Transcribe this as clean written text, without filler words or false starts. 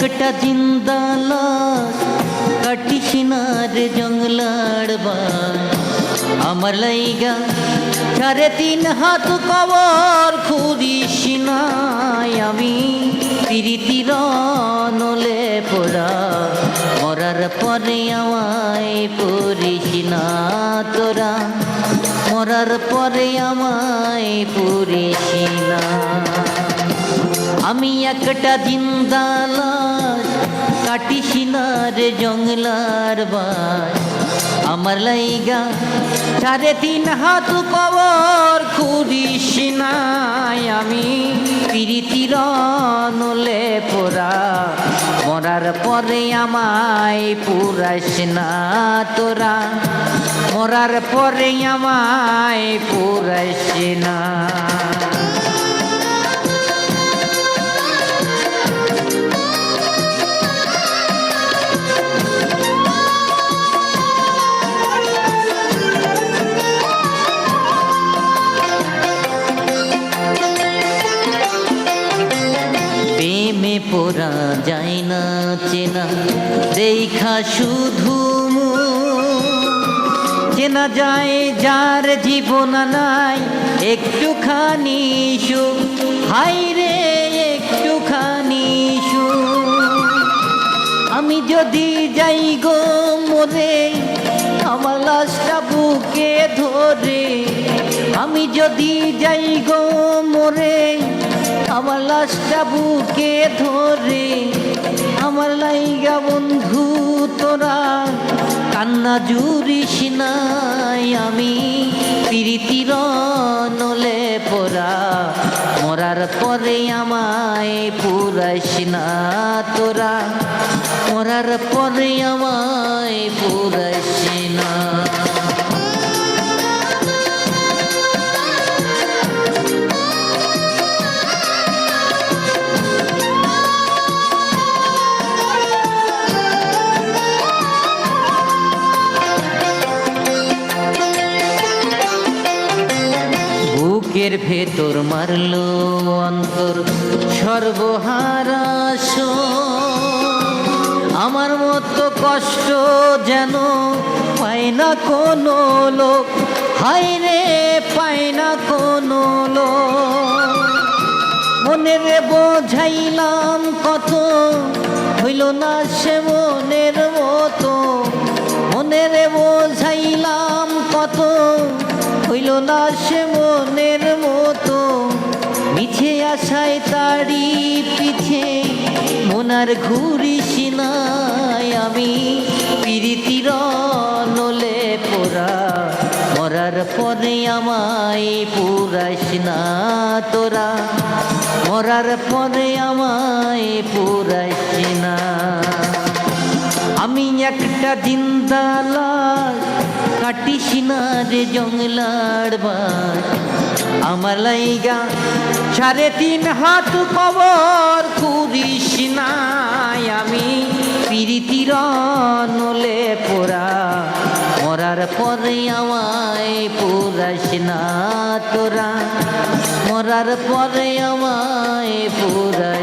একটা জিন্দা লাশ কাটিস না রে জঙ্গলার বাস আমার লাইগা 3.5 হাত কবর খুঁড়িস নাই আমি প্রীতির নলে পোড়া মরার পরে আমায় পুরিস না তোরা মরার পরে আমায় পুরিস না আমি একটা জিন্দা লাশ কাটিস না রে জঙ্গলার বাস আমার লাইগা 3.5 হাত কবর খুঁড়িস নাই আমি প্রীতির নলে পোড়া মরার পরে আমায় পুরাস না তোরা মরার পরে আমায় পুরাস না প্রেমে পোড়া যায় না চেনা দেখা শুধু চেনা যায় যার জীবন নাই একটুখানি সুখ হাই রে একটুখানি সুখ আমি যদি যাই গো মরে আমার লাশটা বুকে ধরে আমি যদি যাই গো মরে আমার লাশটা বুকে ধরে আমার লাইগা বন্ধু তোরা কান্না জুড়িস নাই আমি প্রীতির নলে পোড়া মরার পরে আমায় পুরাস না তোরা মরার পরে আমায় পুরাস না বুকের ভেতর মারলো অন্তর সর্বহারাস আমার মতো কষ্ট যেন পায় না কোনো লোক হায় রে পায় না কোনো লোক মনের বোঝাইলাম কত হইল না সে মনের মতো মনের বোঝাইলাম কত হইল না সে মনের মতো মিছে আশায় তারি পিছে মনার ঘুরিস নাই আমি প্রীতির নলে পোড়া মরার পরে আমায় পুরাস না তোরা মরার পরে আমায় পুরাস না আমি একটা জিন্দা লাশ কাটিস না রে জঙ্গলার বাস আমার লাইগা 3.5 হাত কবর খুঁড়িস নাই আমি প্রীতির নলে পোড়া মরার পরে আমায় পুরাস না তোরা মরার পরে আমায় পুরাস